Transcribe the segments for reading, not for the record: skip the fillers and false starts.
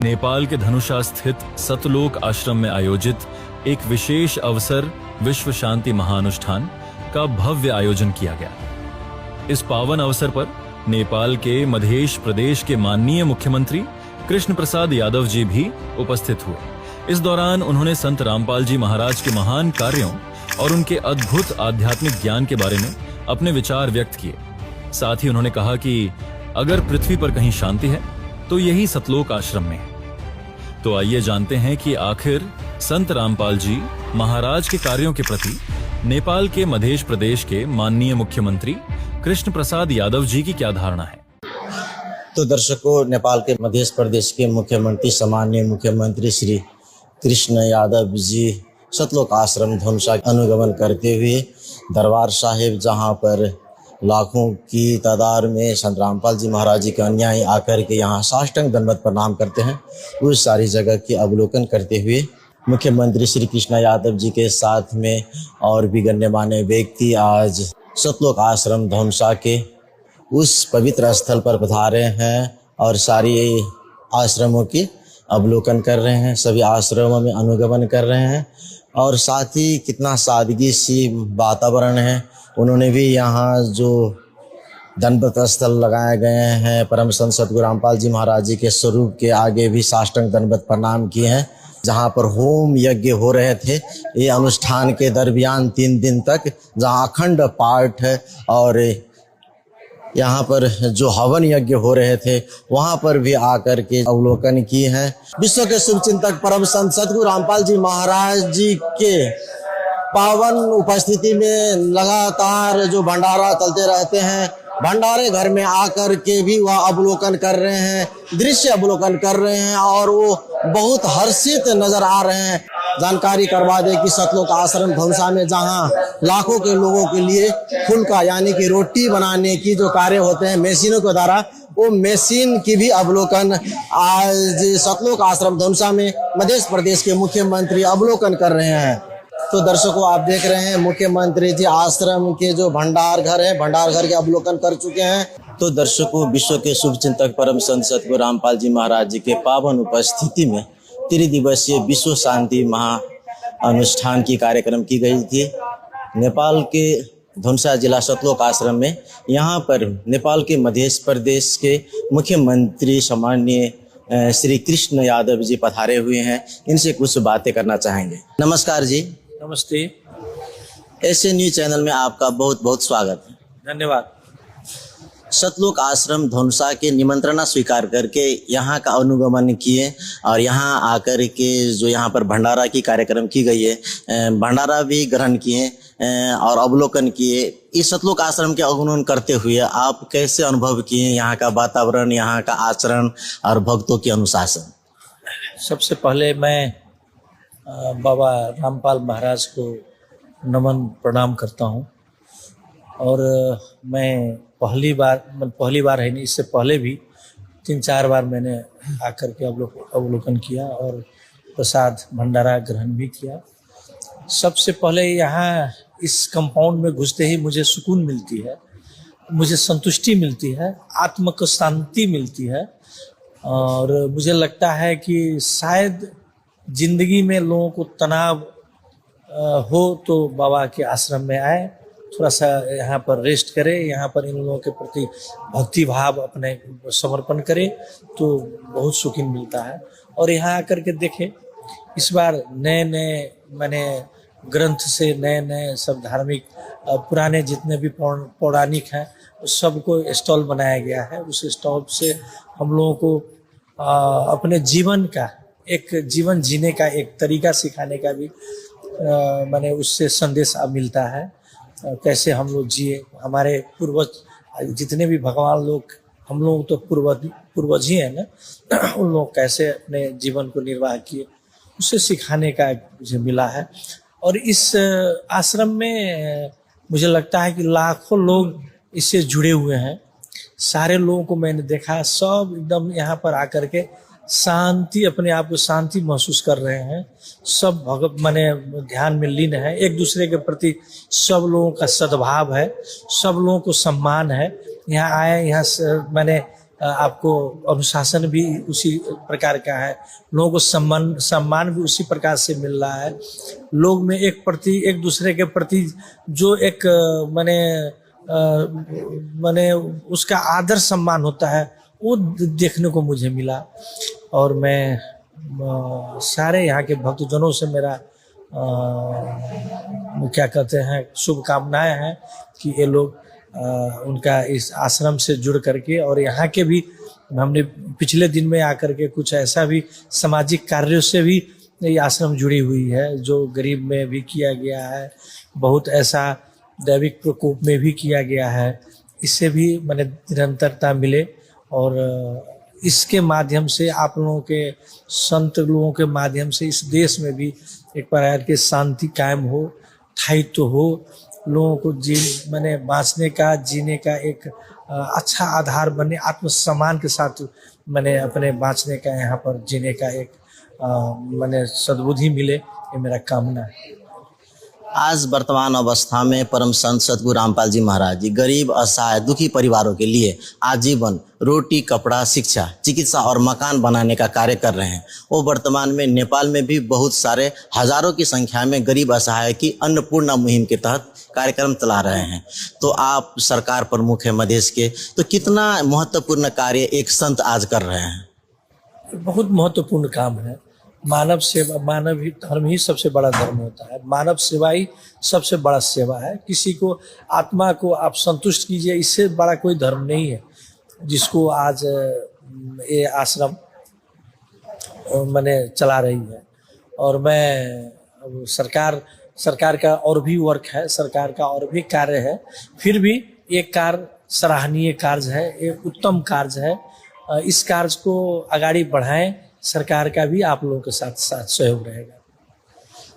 नेपाल के धनुषा स्थित सतलोक आश्रम में आयोजित एक विशेष अवसर विश्व शांति महाअनुष्ठान का भव्य आयोजन किया गया। इस पावन अवसर पर नेपाल के मध्य प्रदेश के माननीय मुख्यमंत्री कृष्ण प्रसाद यादव जी भी उपस्थित हुए। इस दौरान उन्होंने संत रामपाल जी महाराज के महान कार्यों और उनके अद्भुत आध्यात्मिक ज्ञान के बारे में अपने विचार व्यक्त किए। साथ ही उन्होंने कहा कि अगर पृथ्वी पर कहीं शांति है तो यही सतलोक आश्रम में है। तो आइए जानते हैं कि आखिर संत रामपाल जी महाराज के कार्यों के प्रति नेपाल के मध्य प्रदेश के माननीय मुख्यमंत्री कृष्ण प्रसाद यादव जी की क्या धारणा है। तो दर्शकों, नेपाल के मध्य प्रदेश के मुख्यमंत्री सामान्य मुख्यमंत्री श्री कृष्ण यादव जी सतलोक आश्रम धनुषा अनुगमन करते हुए दरबार साहिब, जहां पर लाखों की तादाद में संत रामपाल जी महाराज जी के अनुयायी आकर के यहाँ साष्टांग दंडवत प्रणाम करते हैं, उस सारी जगह की अवलोकन करते हुए मुख्यमंत्री श्री कृष्ण यादव जी के साथ में और भी गण्यमान्य व्यक्ति आज सतलोक आश्रम धनुषा के उस पवित्र स्थल पर पधारे हैं और सारी आश्रमों की अवलोकन कर रहे हैं, सभी आश्रमों में अनुगमन कर रहे हैं और साथ ही कितना सादगी सी वातावरण है। उन्होंने भी यहाँ जो दंडवत स्थल लगाए गए हैं परम संत सतगुरु रामपाल जी महाराज जी के स्वरूप के आगे भी साष्टांग दंडवत प्रणाम किए हैं, जहाँ पर होम यज्ञ हो रहे थे। ये अनुष्ठान के दरमियान 3 दिन तक जहाँ अखंड पाठ और यहाँ पर जो हवन यज्ञ हो रहे थे वहाँ पर भी आकर के अवलोकन किए हैं। विश्व के शुभ चिंतक परम संत सतगुरु रामपाल जी महाराज जी के पावन उपस्थिति में लगातार जो भंडारा चलते रहते हैं, भंडारे घर में आकर के भी वह अवलोकन कर रहे हैं, दृश्य अवलोकन कर रहे हैं और वो बहुत हर्षित नजर आ रहे हैं। जानकारी करवा दे कि सतलोक आश्रम धनुषा में जहां लाखों के लोगों के लिए फुल्का यानी कि रोटी बनाने की जो कार्य होते हैं मशीनों के द्वारा, वो मशीन की भी अवलोकन आज सतलोक आश्रम धनुषा में मध्य प्रदेश के मुख्यमंत्री अवलोकन कर रहे हैं। तो दर्शकों, आप देख रहे हैं मुख्यमंत्री जी आश्रम के जो भंडार घर है, भंडार घर के अवलोकन कर चुके हैं। तो दर्शकों, विश्व के शुभ चिंतक परम संत सतगुरु रामपाल जी महाराज जी के पावन उपस्थिति में त्रिदिवसीय विश्व शांति महा अनुष्ठान की कार्यक्रम की गई थी नेपाल के धनुषा जिला सतलोक आश्रम में। यहाँ पर नेपाल के मध्य प्रदेश के मुख्यमंत्री सामान्य श्री कृष्ण यादव जी पधारे हुए हैं। इनसे कुछ बातें करना चाहेंगे। नमस्कार जी। नमस्ते। ऐसे न्यूज चैनल में आपका बहुत बहुत स्वागत है। धन्यवाद। सतलोक आश्रम धनुषा के निमंत्रणा स्वीकार करके यहाँ का अनुगमन किए और यहाँ आकर के जो यहाँ पर भंडारा की कार्यक्रम की गई है, भंडारा भी ग्रहण किए और अवलोकन किए। इस सतलोक आश्रम के अवलोकन करते हुए आप कैसे अनुभव किए यहाँ का वातावरण, यहाँ का आचरण और भक्तों की अनुशासन? सबसे पहले मैं बाबा रामपाल महाराज को नमन प्रणाम करता हूँ और मैं पहली बार है नहीं, इससे पहले भी 3-4 बार मैंने आकर के अवलोकन किया और प्रसाद भंडारा ग्रहण भी किया। सबसे पहले यहाँ इस कंपाउंड में घुसते ही मुझे सुकून मिलती है, मुझे संतुष्टि मिलती है, आत्म को शांति मिलती है और मुझे लगता है कि शायद जिंदगी में लोगों को तनाव हो तो बाबा के आश्रम में आए, थोड़ा सा यहाँ पर रेस्ट करें, यहाँ पर इन लोगों के प्रति भक्ति भाव अपने समर्पण करें तो बहुत सुकून मिलता है। और यहाँ आकर के देखें, इस बार नए मैंने ग्रंथ से नए सब धार्मिक पुराने जितने भी पौराणिक हैं उस सबको स्टॉल बनाया गया है। उस स्टॉल से हम लोगों को अपने जीवन का एक जीवन जीने का एक तरीका सिखाने का भी मैंने उससे संदेश मिलता है। कैसे हम लोग जिए, हमारे पूर्वज जितने भी भगवान लोग, हम लोग तो पूर्वज ही है ना, उन लोग कैसे अपने जीवन को निर्वाह किए उसे सिखाने का मुझे मिला है। और इस आश्रम में मुझे लगता है कि लाखों लोग इससे जुड़े हुए हैं। सारे लोगों को मैंने देखा, सब एकदम यहाँ पर आकर के शांति, अपने आप को शांति महसूस कर रहे हैं। सब माने ध्यान में लीन है, एक दूसरे के प्रति सब लोगों का सद्भाव है, सब लोगों को सम्मान है। यहाँ आए, यहाँ मैंने आपको अनुशासन भी उसी प्रकार का है, लोगों को सम्मान भी उसी प्रकार से मिल रहा है। लोग में एक दूसरे के प्रति जो एक माने उसका आदर सम्मान होता है, वो देखने को मुझे मिला। और मैं सारे यहाँ के भक्तजनों से मेरा क्या कहते हैं शुभकामनाएं हैं कि ये लोग उनका इस आश्रम से जुड़ करके, और यहाँ के भी हमने पिछले दिन में आकर के कुछ ऐसा भी सामाजिक कार्यों से भी ये आश्रम जुड़ी हुई है जो गरीब में भी किया गया है, बहुत ऐसा दैविक प्रकोप में भी किया गया है। इससे भी मैंने निरंतरता मिले, और इसके माध्यम से आप लोगों के संत लोगों के माध्यम से इस देश में भी एक प्रकार की शांति कायम हो, स्थायित्व हो, लोगों को मैंने बाँचने का, जीने का एक अच्छा आधार बने, आत्मसम्मान के साथ मैंने अपने बाँचने का, यहाँ पर जीने का एक मैंने सद्बुद्धि मिले, ये मेरा कामना है। आज वर्तमान अवस्था में परम संत सतगुरु रामपाल जी महाराज जी गरीब, असहाय, दुखी परिवारों के लिए आजीवन रोटी, कपड़ा, शिक्षा, चिकित्सा और मकान बनाने का कार्य कर रहे हैं। वो वर्तमान में नेपाल में भी बहुत सारे हजारों की संख्या में गरीब असहाय की अन्नपूर्णा मुहिम के तहत कार्यक्रम चला रहे हैं। तो आप सरकार प्रमुख है मध्य के, तो कितना महत्वपूर्ण कार्य एक संत आज कर रहे हैं? बहुत महत्वपूर्ण काम है। मानव सेवा, मानव ही धर्म ही सबसे बड़ा धर्म होता है। मानव सेवा ही सबसे बड़ा सेवा है। किसी को, आत्मा को आप संतुष्ट कीजिए, इससे बड़ा कोई धर्म नहीं है जिसको आज ये आश्रम मैंने चला रही है। और मैं सरकार का और भी वर्क है, सरकार का और भी कार्य है, फिर भी एक कार्य सराहनीय कार्य है, एक उत्तम कार्य है। इस कार्य को आगाड़ी बढ़ाएं, सरकार का भी आप लोगों के साथ सहयोग रहेगा।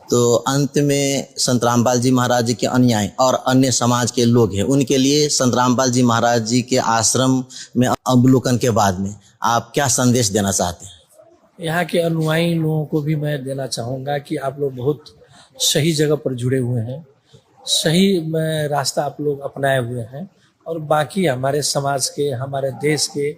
तो अंत में संत रामपाल जी महाराज जी के अनुयायी और अन्य समाज के लोग हैं, उनके लिए संत रामपाल जी महाराज जी के आश्रम में अवलोकन के बाद में आप क्या संदेश देना चाहते हैं? यहाँ के अनुयायी लोगों को भी मैं देना चाहूँगा कि आप लोग बहुत सही जगह पर जुड़े हुए हैं, सही रास्ता आप लोग अपनाए हुए हैं। और बाकी हमारे समाज के, हमारे देश के,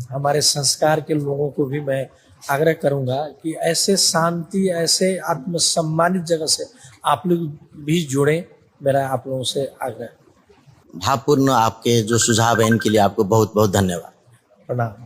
हमारे संस्कार के लोगों को भी मैं आग्रह करूंगा कि ऐसे शांति, ऐसे आत्मसम्मानित जगह से आप लोग भी जुड़ें, मेरा आप लोगों से आग्रह। भावपूर्ण आपके जो सुझाव है इनके लिए आपको बहुत बहुत धन्यवाद। प्रणाम।